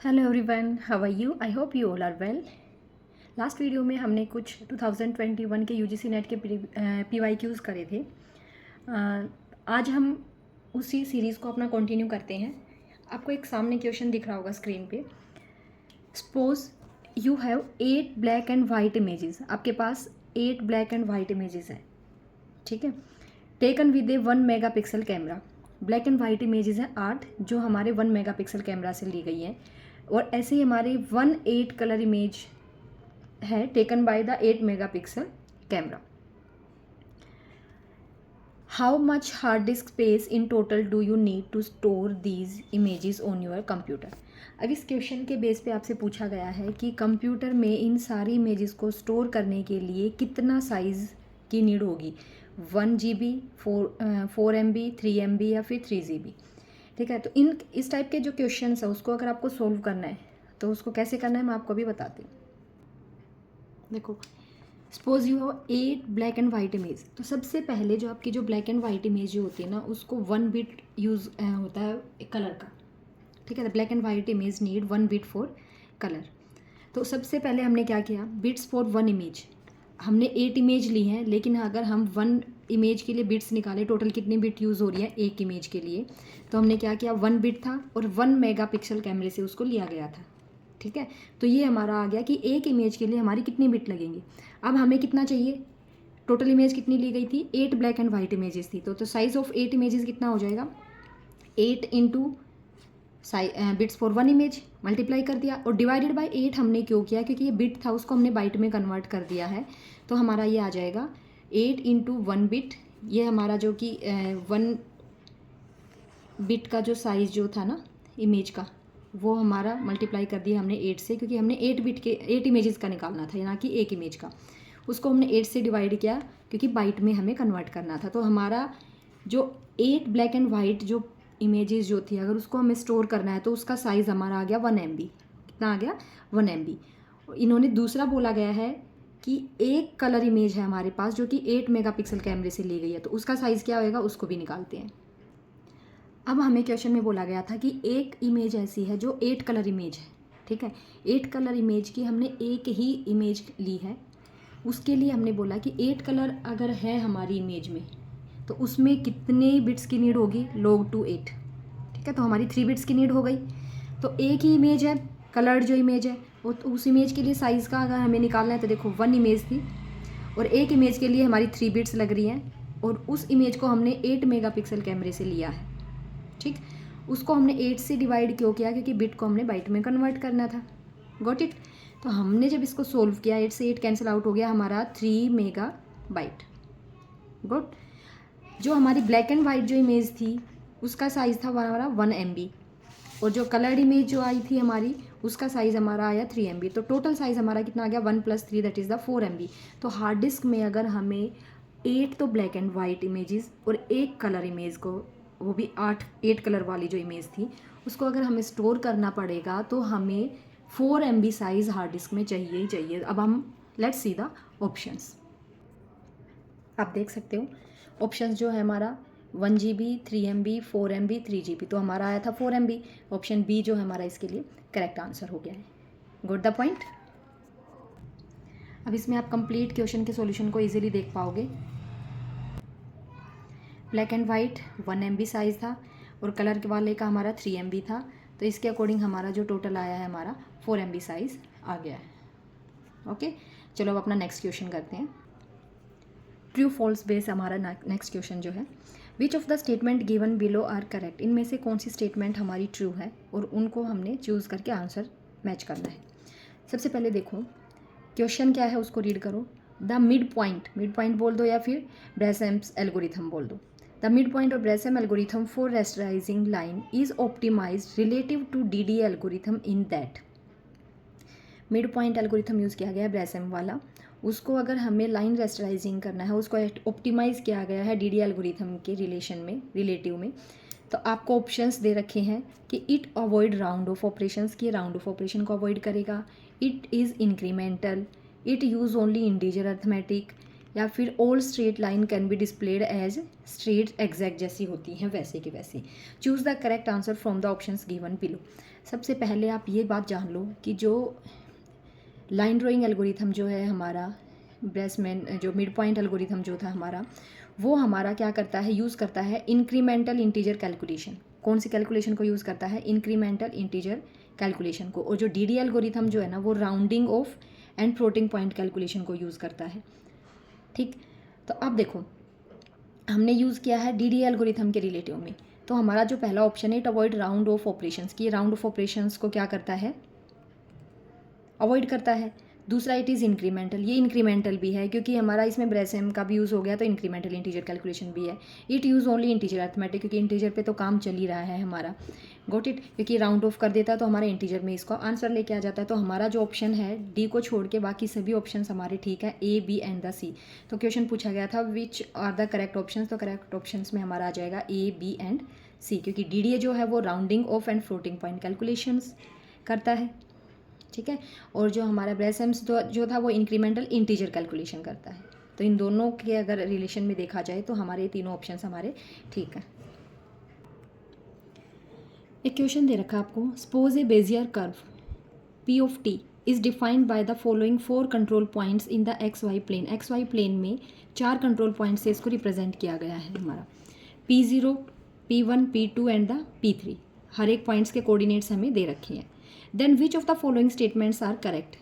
Hello everyone, how are you? I hope you all are well. Last video में हमने कुछ 2021 के UGC net के PYQs करे थे। आज हम उसी सीरीज़ को अपना कंटिन्यू करते हैं। आपको एक सामने क्वेश्चन दिख रहा होगा स्क्रीन पे। Suppose you have 8 black and white images. आपके पास 8 ब्लैक एंड वाइट इमेजेस है, ठीक है, taken with A 1 megapixel camera. Black and white images हैं 8 जो हमारे 1 मेगापिक्सल कैमरा से ली गई हैं, और ऐसे ही हमारी 1/8 कलर इमेज है taken by the 8 megapixel camera. How much hard disk space in total do you need to store these images on your computer. अब इस क्वेश्चन के बेस पे आपसे पूछा गया है कि कंप्यूटर में इन सारी इमेजेस को स्टोर करने के लिए कितना साइज़ की नीड होगी, 1 GB, 4 MB, 3 MB या फिर 3 GB। ठीक है, तो इस टाइप के जो क्वेश्चन है उसको अगर आपको सोल्व करना है तो उसको कैसे करना है मैं आपको अभी बताती हूँ। देखो, suppose you have 8 black and white image. तो सबसे पहले जो आपकी जो ब्लैक एंड वाइट इमेज जो होती है ना, उसको 1 बिट यूज़ होता है कलर का। ठीक है, black and white image need 1 bit for colour. तो सबसे पहले हमने क्या किया, बिट्स फॉर 1 इमेज। हमने 8 इमेज ली हैं, लेकिन अगर हम 1 इमेज के लिए बिट्स निकाले, टोटल कितनी बिट यूज़ हो रही है एक इमेज के लिए, तो हमने क्या किया, 1 बिट था और 1 मेगापिक्सल कैमरे से उसको लिया गया था। ठीक है, तो ये हमारा आ गया कि एक इमेज के लिए हमारी कितनी बिट लगेंगी। अब हमें कितना चाहिए, टोटल इमेज कितनी ली गई थी, 8 ब्लैक एंड वाइट इमेजेस थी। तो साइज ऑफ 8 इमेजेस कितना हो जाएगा, 8 into bits for 1 image multiply कर दिया, और डिवाइडेड बाय 8 हमने क्यों किया, क्योंकि ये बिट था उसको हमने बाइट में कन्वर्ट कर दिया है। तो हमारा ये आ जाएगा 8 इंटू 1 बिट। ये हमारा जो कि 1 बिट का जो साइज़ जो था ना इमेज का, वो हमारा मल्टीप्लाई कर दिया हमने 8 से, क्योंकि हमने 8 इमेजेस का निकालना था, ना कि एक इमेज का। उसको हमने 8 से डिवाइड किया क्योंकि बाइट में हमें कन्वर्ट करना था। तो हमारा जो 8 ब्लैक एंड वाइट जो इमेजेस जो थी, अगर उसको हमें स्टोर करना है तो उसका साइज़ हमारा आ गया 1 MB। कितना आ गया, 1 MB। इन्होंने दूसरा बोला गया है कि एक कलर इमेज है हमारे पास जो कि 8 मेगापिक्सल कैमरे से ली गई है, तो उसका साइज़ क्या होएगा, उसको भी निकालते हैं। अब हमें क्वेश्चन में बोला गया था कि एक इमेज ऐसी है जो 8 कलर इमेज है। ठीक है, 8 कलर इमेज की हमने एक ही इमेज ली है। उसके लिए हमने बोला कि 8 कलर अगर है हमारी इमेज में तो उसमें कितने बिट्स की नीड होगी, log 2 8। ठीक है, तो हमारी 3 बिट्स की नीड हो गई। तो एक ही इमेज है, कलर्ड जो इमेज है, वो तो उस इमेज के लिए साइज़ का अगर हमें निकालना है तो देखो 1 इमेज थी और एक इमेज के लिए हमारी 3 बिट्स लग रही हैं, और उस इमेज को हमने 8 मेगापिक्सल कैमरे से लिया है। ठीक, उसको हमने 8 से डिवाइड क्यों किया, क्योंकि बिट को हमने बाइट में कन्वर्ट करना था। Got it. तो हमने जब इसको सोल्व किया, 8 से 8 कैंसिल आउट हो गया, हमारा 3 मेगा बाइट। गुड। जो हमारी ब्लैक एंड वाइट जो इमेज थी उसका साइज़ था हमारा 1 MB, और जो कलर्ड इमेज जो आई थी हमारी उसका साइज़ हमारा आया 3 MB। तो टोटल साइज़ हमारा कितना आ गया, 1 + 3 दैट इज़ द 4 MB। तो हार्ड डिस्क में अगर हमें 8 तो ब्लैक एंड वाइट इमेजेस और एक कलर इमेज को, वो भी 8 कलर वाली जो इमेज थी, उसको अगर हमें स्टोर करना पड़ेगा तो हमें 4 MB साइज़ हार्ड डिस्क में चाहिए ही चाहिए। अब हम लेट्स सी द ऑप्शंस। आप देख सकते हो ऑप्शंस जो है हमारा 1 GB, 3 MB, 4 MB, 3 GB। तो हमारा आया था 4 MB। ऑप्शन बी जो है हमारा इसके लिए करेक्ट आंसर हो गया है। Good the point. अब इसमें आप कंप्लीट क्वेश्चन के सॉल्यूशन को इजीली देख पाओगे। Black and white 1 MB size था और कलर के वाले का हमारा 3 MB था। तो इसके अकॉर्डिंग हमारा जो टोटल आया है हमारा 4 MB साइज़ आ गया है। ओके, चलो अब अपना नेक्स्ट क्वेश्चन करते हैं। ट्रू फॉल्स बेस हमारा नेक्स्ट क्वेश्चन जो है, which of the statement given below are correct. इनमें से कौन सी स्टेटमेंट हमारी ट्रू है, और उनको हमने चूज़ करके आंसर मैच करना है। सबसे पहले देखो क्वेश्चन क्या है उसको रीड करो। द मिड पॉइंट बोल दो या फिर ब्रेसेम्स एल्गोरिथम बोल दो। द मिड पॉइंट और Bresenham algorithm for rasterizing line is optimized relative to DDA algorithm in that. Mid point algorithm use किया गया है ब्रेसेम वाला, उसको अगर हमें लाइन रेस्टराइजिंग करना है उसको ऑप्टिमाइज़ किया गया है DDA एल्गोरिथम के रिलेटिव में। तो आपको ऑप्शंस दे रखे हैं कि it avoid round off operations, की राउंड ऑफ ऑपरेशन को अवॉइड करेगा, it is incremental, it use only integer arithmetic, या फिर all straight line can be displayed as straight exact जैसी होती हैं वैसे की वैसी। Choose the correct answer from the options given below. सबसे पहले आप ये बात जान लो कि जो लाइन ड्राइंग एल्गोरिथम जो है हमारा, ब्रेसमैन जो मिड पॉइंट एल्गोरिथम जो था हमारा, वो हमारा क्या करता है, यूज़ करता है इंक्रीमेंटल इंटीजर कैलकुलेशन। कौन सी कैलकुलेशन को यूज़ करता है? इंक्रीमेंटल इंटीजर कैलकुलेशन को। और जो डी एल्गोरिथम जो है ना, वो rounding off and floating point calculation को यूज़ करता है। ठीक, तो अब देखो हमने यूज़ किया है डी एल्गोरिथम के रिलेटिव में। तो हमारा जो पहला ऑप्शन है, it avoid round off operations की, राउंड ऑफ ऑपरेशंस को क्या करता है, अवॉइड करता है। दूसरा इट इज़ इंक्रीमेंटल, ये इंक्रीमेंटल भी है क्योंकि हमारा इसमें ब्रेसम का भी यूज़ हो गया, तो इंक्रीमेंटल इंटीजर कैलकुलेशन भी है। It use only integer arithmetic, क्योंकि इंटीजर पे तो काम चल ही रहा है हमारा, गोट इट, क्योंकि राउंड ऑफ कर देता है तो हमारे इंटीजर में इसको आंसर लेके आ जाता है। तो हमारा जो ऑप्शन है डी को छोड़ के बाकी सभी ऑप्शन हमारे ठीक है, A B and the C. तो क्वेश्चन पूछा गया था which are the correct option, तो करेक्ट ऑप्शन में हमारा आ जाएगा ए बी एंड सी, क्योंकि डी जो है वो rounding off and floating point calculations करता है। ठीक है, और जो हमारा ब्रेसम्स जो था वो इंक्रीमेंटल इंटीजर कैलकुलेशन करता है। तो इन दोनों के अगर रिलेशन में देखा जाए तो हमारे तीनों ऑप्शन हमारे ठीक है। एक क्वेश्चन दे रखा आपको, suppose a Bezier curve P of T is defined by the following 4 control points in the X Y plane. X Y plane में 4 कंट्रोल पॉइंट से इसको रिप्रेजेंट किया गया है हमारा, P0, P1, P2 and the P3। हर एक points के coordinates हमें दे रखे हैं। Then which of the following statements are correct.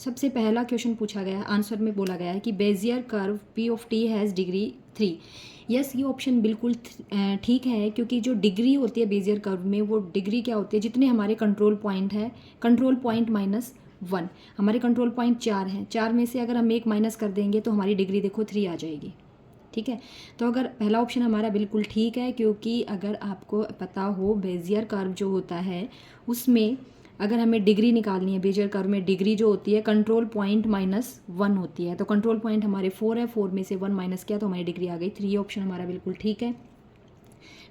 सबसे पहला क्वेश्चन पूछा गया है, आंसर में बोला गया है कि Bezier curve P of T has degree 3। Yes, ये ऑप्शन बिल्कुल ठीक है, क्योंकि जो डिग्री होती है बेजियर कर्व में, वो डिग्री क्या होती है, जितने हमारे कंट्रोल पॉइंट है, कंट्रोल पॉइंट माइनस 1। हमारे कंट्रोल पॉइंट 4 हैं, 4 में से अगर हम एक माइनस कर देंगे तो हमारी डिग्री देखो 3 आ जाएगी। ठीक है, तो अगर पहला ऑप्शन हमारा बिल्कुल ठीक है, क्योंकि अगर आपको पता हो बेजियर कर्व जो होता है उसमें अगर हमें डिग्री निकालनी है, बेजियर कर्व में डिग्री जो होती है कंट्रोल पॉइंट माइनस 1 होती है। तो कंट्रोल पॉइंट हमारे 4 है, 4 में से 1 माइनस किया तो हमारी डिग्री आ गई 3। ये ऑप्शन हमारा बिल्कुल ठीक है।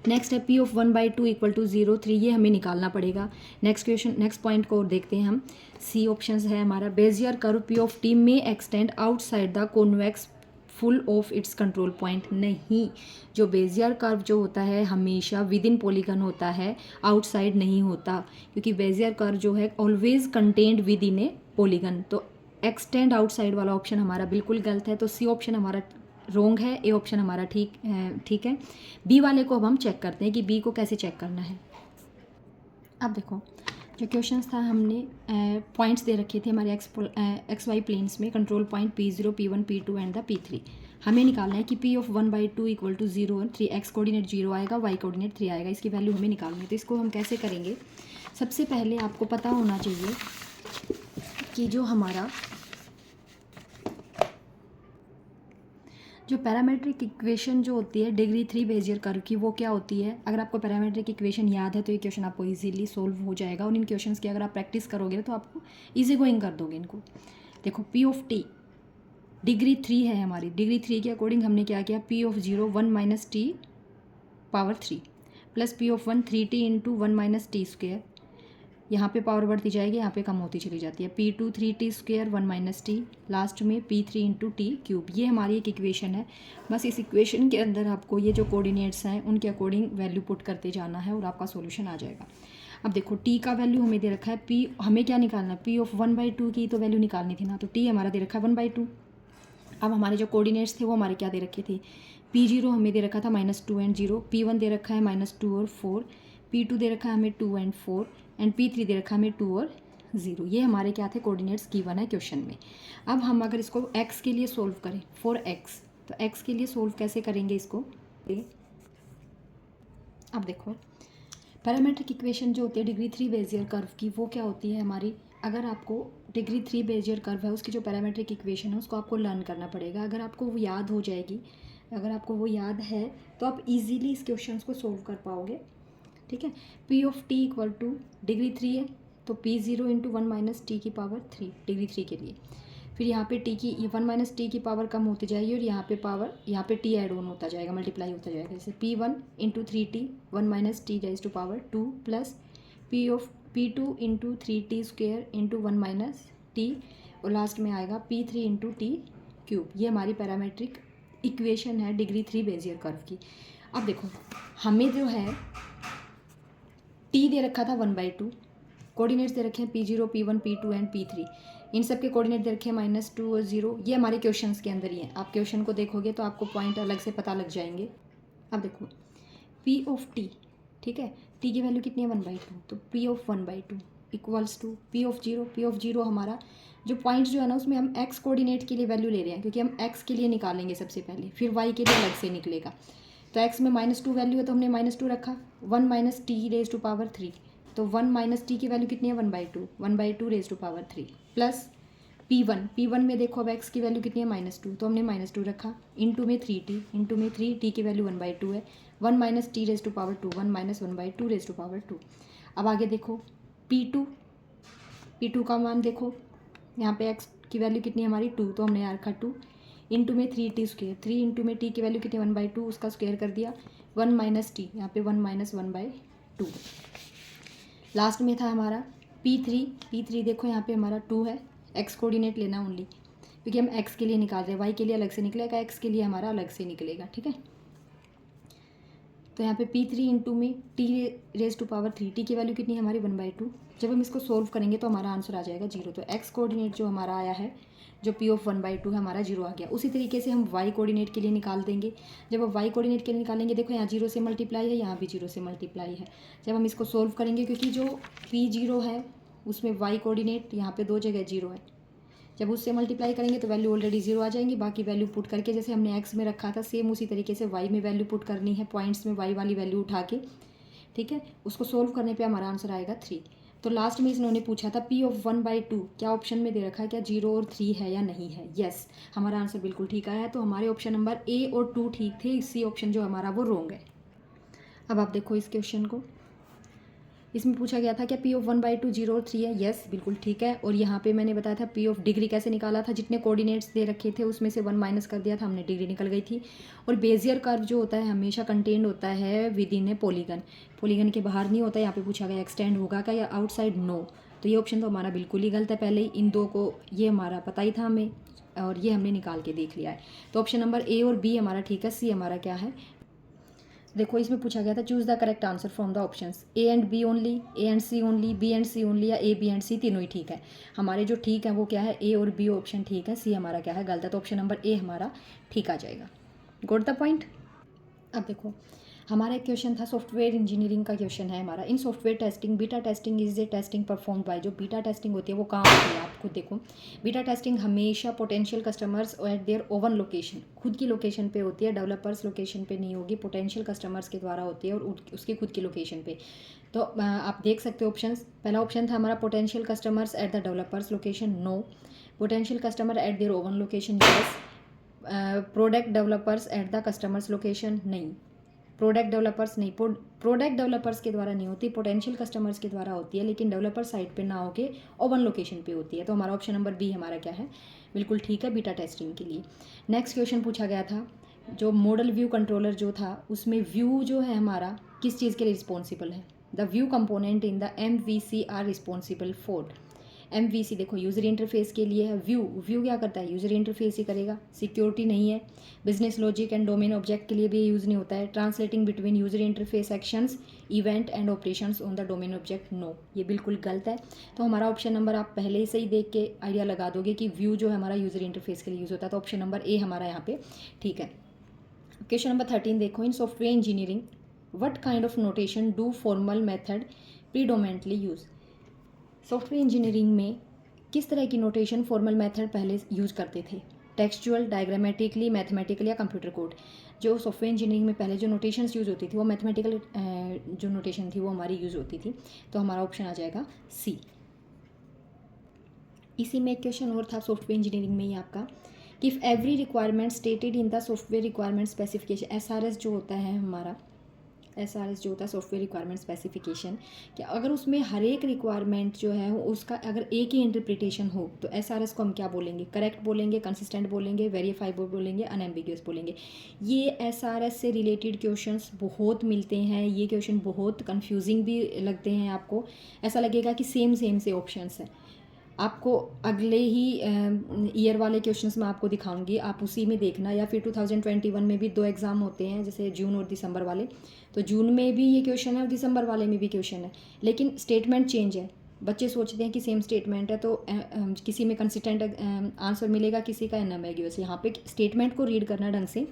नेक्स्ट है P ऑफ 1/2 इक्वल टू 0, 3, ये हमें निकालना पड़ेगा। नेक्स्ट क्वेश्चन, नेक्स्ट पॉइंट को और देखते हैं हम। सी ऑप्शन है हमारा, Bezier curve P of T में extend outside the convex full of its control point. नहीं, जो बेजियर कर्व जो होता है हमेशा विद इन पॉलीगन होता है, आउटसाइड नहीं होता, क्योंकि बेजियर कर्व जो है always contained with in A polygon. तो एक्सटेंड आउटसाइड वाला ऑप्शन हमारा बिल्कुल गलत है, तो सी ऑप्शन हमारा रोंग है, ए ऑप्शन हमारा ठीक है। बी वाले को अब हम चेक करते हैं कि बी को कैसे चेक करना है। अब देखो जो क्वेश्चंस था, हमने पॉइंट्स दे रखे थे हमारे एक्स वाई प्लेन्स में, control point P0, P1, P2 and the P3। हमें निकालना है कि P ऑफ 1/2 इक्वल टू 0 और 3, एक्स कोऑर्डिनेट 0 आएगा, वाई कोऑर्डिनेट 3 आएगा, इसकी वैल्यू हमें निकालनी है। तो इसको हम कैसे करेंगे, सबसे पहले आपको पता होना चाहिए कि जो हमारा जो पैरामेट्रिक इक्वेशन जो होती है डिग्री 3 बेजियर कर्व की, वो क्या होती है। अगर आपको पैरामेट्रिक इक्वेशन याद है तो ये क्वेश्चन आपको इजीली सोल्व हो जाएगा, और इन क्वेश्चंस की अगर आप प्रैक्टिस करोगे तो आपको इजी गोइंग कर दोगे इनको। देखो P ऑफ T डिग्री 3 है हमारी, डिग्री 3 के अकॉर्डिंग हमने क्या किया, P of 0 1 minus T power 3 plus P of 1 3t into 1 minus T square. यहाँ पे पावर बढ़ती जाएगी, यहाँ पे कम होती चली जाती है। P2 3t square 1 minus T, last में P3 इंटू टी क्यूब। ये हमारी एक इक्वेशन है। बस इस इक्वेशन के अंदर आपको ये जो कोऑर्डिनेट्स हैं उनके अकॉर्डिंग वैल्यू पुट करते जाना है और आपका सॉल्यूशन आ जाएगा। अब देखो T का वैल्यू हमें दे रखा है, P हमें क्या निकालना है, P ऑफ 1/2 की तो वैल्यू निकालनी थी ना, तो T हमारा दे रखा है 1/2। अब हमारे जो कोऑर्डिनेट्स थे वो हमारे क्या दे रखे थे, P0 हमें दे रखा था -2 एंड 0, P1 दे रखा है -2 और 4, P2 दे रखा है हमें 2 एंड 4 एंड P3 दे रखा है हमें 2 और 0। ये हमारे क्या थे, कोऑर्डिनेट्स गिवन है क्वेश्चन में। अब हम अगर इसको x के लिए सोल्व करें, फॉर x, तो x के लिए सोल्व कैसे करेंगे इसको। अब देखो पैरामेट्रिक इक्वेशन जो होती है डिग्री 3 बेजियर कर्व की, वो क्या होती है हमारी, अगर आपको डिग्री 3 बेजियर कर्व है उसकी जो पैरामेट्रिक इक्वेशन है उसको आपको लर्न करना पड़ेगा। अगर आपको वो याद हो जाएगी, अगर आपको वो याद है तो आप इजीली इस क्वेश्चन को सोल्व कर पाओगे। ठीक है, P of T equal two degree 3 है तो P0 इंटू 1 माइनस टी की पावर 3 डिग्री 3 के लिए। फिर यहाँ पे T की 1 माइनस टी की पावर कम होती जाएगी और यहाँ पे पावर, यहाँ पे T ऐड ऑन होता जाएगा, मल्टीप्लाई होता जाएगा। जैसे P1 into 3t 1 minus T raise to power 2 plus P of P2 into 3t square into 1 minus T, और लास्ट में आएगा P3 इंटू टी क्यूब। ये हमारी पैरामेट्रिक इक्वेशन है डिग्री 3 बेजियर कर्व की। अब देखो हमें जो है टी दे रखा था 1/2, कोऑर्डिनेट्स दे रखे हैं P0, P1, P2 and P3। इन सब के कोऑर्डिनेट दे रखे हैं -2 और 0। ये हमारे क्वेश्चंस के अंदर ही है। आप क्वेश्चन को देखोगे तो आपको पॉइंट अलग से पता लग जाएंगे। अब देखो P ऑफ टी, ठीक है, टी की वैल्यू कितनी है 1/2, तो P of 1/2 equals to P of 0। P of 0 हमारा जो पॉइंट जो है ना उसमें हम x कोऑर्डिनेट के लिए वैल्यू ले रहे हैं, क्योंकि हम x के लिए निकालेंगे सबसे पहले, फिर y के लिए अलग से निकलेगा। तो x में -2 वैल्यू है तो हमने -2 रखा। 1 minus T raise to power 3, तो 1 माइनस टी की वैल्यू कितनी है 1/2 raise to power 3 plus P1 में देखो अब x की वैल्यू कितनी है -2, तो हमने -2 रखा। इंटू में 3t, इंटू में 3t की वैल्यू 1/2 है। 1 minus T raise to power 2, 1 minus 1/2 raise to power 2। अब आगे देखो P2 का मान देखो, यहाँ पे x की वैल्यू कितनी है हमारी 2, तो हमने यहाँ रखा 2 इंटू में 3t स्क्वेयर। 3 इंटू में t की वैल्यू कितनी 1/2, उसका स्क्वेयर कर दिया। 1 माइनस टी, यहाँ पे 1 माइनस 1/2। लास्ट में था हमारा P3 देखो यहाँ पे हमारा 2 है। x कोऑर्डिनेट लेना ओनली, क्योंकि हम x के लिए निकाल रहे हैं, y के लिए अलग से निकलेगा, x के लिए हमारा अलग से निकलेगा, ठीक है। तो यहाँ पे P3 इंटू में t raise to power 3, t की वैल्यू कितनी है हमारी 1/2। जब हम इसको सोल्व करेंगे तो हमारा आंसर आ जाएगा 0। तो x कोऑर्डिनेट जो हमारा आया है, जो P ऑफ 1/2 है, हमारा 0 आ गया। उसी तरीके से हम y कोऑर्डिनेट के लिए निकाल देंगे। जब हम y कोऑर्डिनेट के लिए निकालेंगे, देखो यहाँ 0 से मल्टीप्लाई है, यहाँ भी 0 से मल्टीप्लाई है। जब हम इसको सोल्व करेंगे, क्योंकि जो P0 है उसमें y कोऑर्डिनेट यहाँ पे 2 जगह 0 है, जब उससे मल्टीप्लाई करेंगे तो वैल्यू ऑलरेडी 0 आ जाएंगी। बाकी वैल्यू पुट करके जैसे हमने x में रखा था सेम उसी तरीके से y में वैल्यू पुट करनी है, पॉइंट्स में y वाली वैल्यू उठा के, ठीक है। उसको सोल्व करने पे हमारा आंसर आएगा 3। तो लास्ट में इन्होंने पूछा था P ऑफ 1/2 क्या ऑप्शन में दे रखा है, क्या 0 और 3 है या नहीं है। यस, हमारा आंसर बिल्कुल ठीक आया है। तो हमारे ऑप्शन नंबर A और 2 ठीक थे, इसी ऑप्शन जो हमारा वो रॉन्ग है। अब आप देखो इस क्वेश्चन को, इसमें पूछा गया था क्या P ऑफ 1/2 0 और 3 है। यस, बिल्कुल ठीक है। और यहाँ पे मैंने बताया था P ऑफ डिग्री कैसे निकाला था, जितने कोऑर्डिनेट्स दे रखे थे उसमें से 1 माइनस कर दिया था हमने, डिग्री निकल गई थी। और बेजियर कर्व जो होता है हमेशा कंटेन्ड होता है with in A polygon, polygon के बाहर नहीं होता। यहाँ पे पूछा गया एक्सटेंड होगा क्या या आउटसाइड, नो। तो ये ऑप्शन तो हमारा बिल्कुल ही गलत है। पहले ही इन दो को ये हमारा पता ही था हमें, और ये हमने निकाल के देख लिया है। तो ऑप्शन नंबर A और B हमारा ठीक है। C हमारा क्या है, देखो इसमें पूछा गया था choose the correct answer from the options A and B only, A and C only, B and C only, या A B एंड C तीनों ही ठीक है। हमारे जो ठीक है वो क्या है, A और B ऑप्शन ठीक है, C हमारा क्या है गलत है। तो ऑप्शन नंबर A हमारा ठीक आ जाएगा। Got the point. अब देखो हमारा एक क्वेश्चन था सॉफ्टवेयर इंजीनियरिंग का क्वेश्चन है हमारा। In software testing beta testing is a testing perform by, जो बीटा टेस्टिंग होती है वो कहाँ होती है, आप खुद देखो। बीटा टेस्टिंग हमेशा potential customers at their own location, खुद की लोकेशन पे होती है, डेवलपर्स लोकेशन पे नहीं होगी, पोटेंशियल कस्टमर्स के द्वारा होती है और उसकी खुद की लोकेशन पे। तो आप देख सकते हो ऑप्शंस। पहला ऑप्शन था हमारा potential customers at the developers location, no. Potential customer at their own location, yes. Product developers at the customers location, नहीं। प्रोडक्ट डेवलपर्स नहीं, प्रोडक्ट डेवलपर्स के द्वारा नहीं होती, पोटेंशियल कस्टमर्स के द्वारा होती है, लेकिन डेवलपर साइट पे ना होके ओवन लोकेशन पे होती है। तो हमारा ऑप्शन नंबर B हमारा क्या है, बिल्कुल ठीक है, बीटा टेस्टिंग के लिए। नेक्स्ट क्वेश्चन पूछा गया था जो मॉडल व्यू कंट्रोलर जो था उसमें व्यू जो है हमारा किस चीज़ के लिए रिस्पॉन्सिबल है। The view component in the MVC are responsible for. MVC देखो यूज़र इंटरफेस के लिए है, व्यू क्या करता है, यूज़र इंटरफेस ही करेगा। सिक्योरिटी नहीं है, business logic and domain object के लिए भी यूज़ नहीं होता है। Translating between user interface actions event and operations on the domain object, no, ये बिल्कुल गलत है। तो हमारा ऑप्शन नंबर आप पहले से ही देख के आइडिया लगा दोगे कि व्यू जो है हमारा यूज़र इंटरफेस के लिए यूज़ होता है। तो ऑप्शन नंबर A हमारा यहाँ पे ठीक है। क्वेश्चन नंबर 13 देखो, in software engineering what kind of notation do formal method predominantly use. Software engineering में किस तरह की नोटेशन फॉर्मल मेथड पहले यूज़ करते थे, टेक्सचुअल, डायग्रामेटिकली, मैथमेटिकल या कंप्यूटर कोड। जो सॉफ्टवेयर इंजीनियरिंग में पहले जो नोटेशंस यूज़ होती थी वो मैथमेटिकल जो नोटेशन थी वो हमारी यूज़ होती थी। तो हमारा ऑप्शन आ जाएगा C। इसी में एक क्वेश्चन और था सॉफ्टवेयर इंजीनियरिंग में ही आपका कि if every requirement stated in the software requirement specification, SRS जो होता है हमारा, SRS जो होता है सॉफ्टवेयर रिक्वायरमेंट स्पेसिफिकेशन, कि अगर उसमें हर एक रिक्वायरमेंट जो है उसका अगर एक ही इंटरप्रिटेशन हो तो SRS को हम क्या बोलेंगे, करेक्ट बोलेंगे, कंसिस्टेंट बोलेंगे, वेरीफाइबल बोलेंगे, अनएम्बिगुअस बोलेंगे। ये SRS से रिलेटेड क्वेश्चंस बहुत मिलते हैं, ये क्वेश्चन बहुत कंफ्यूजिंग भी लगते हैं, आपको ऐसा लगेगा कि सेम से ऑप्शंस है, आपको अगले ही ईयर वाले क्वेश्चंस मैं आपको दिखाऊंगी, आप उसी में देखना। या फिर 2021 में भी 2 एग्ज़ाम होते हैं, जैसे जून और दिसंबर वाले, तो जून में भी ये क्वेश्चन है और दिसंबर वाले में भी क्वेश्चन है, लेकिन स्टेटमेंट चेंज है। बच्चे सोचते हैं कि सेम स्टेटमेंट है, तो किसी में कंसिस्टेंट आंसर मिलेगा, किसी का एनएमएग्यूएस। यहाँ पे स्टेटमेंट को रीड करना ढंग से,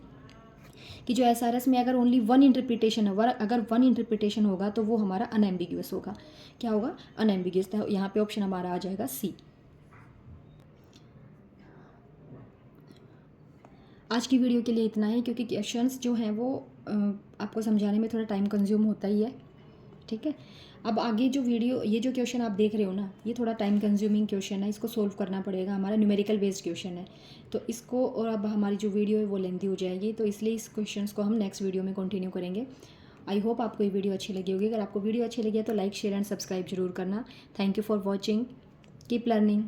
कि जो एसआरएस में अगर ओनली वन इंटरप्रिटेशन है, अगर वन इंटरप्रिटेशन होगा तो वो हमारा अनएम्बिग्यूअस होगा। क्या होगा? अनएम्बिग्यूअस। तो यहाँ पे ऑप्शन हमारा आ जाएगा सी। आज की वीडियो के लिए इतना ही, क्योंकि क्वेश्चंस जो हैं वो आपको समझाने में थोड़ा टाइम कंज्यूम होता ही है, ठीक है। अब आगे जो वीडियो, ये जो क्वेश्चन आप देख रहे हो ना, ये थोड़ा टाइम कंज्यूमिंग क्वेश्चन है, इसको सोल्व करना पड़ेगा, हमारा न्यूमेरिकल बेस्ड क्वेश्चन है, तो इसको, और अब हमारी जो वीडियो है वो लेंथी हो जाएगी, तो इसलिए इस क्वेश्चंस को हम नेक्स्ट वीडियो में कंटिन्यू करेंगे। आई होप आपको ये वीडियो अच्छी लगी होगी। अगर आपको वीडियो अच्छी लगी है तो लाइक, शेयर एंड सब्सक्राइब जरूर करना। Thank you for watching. Keep learning.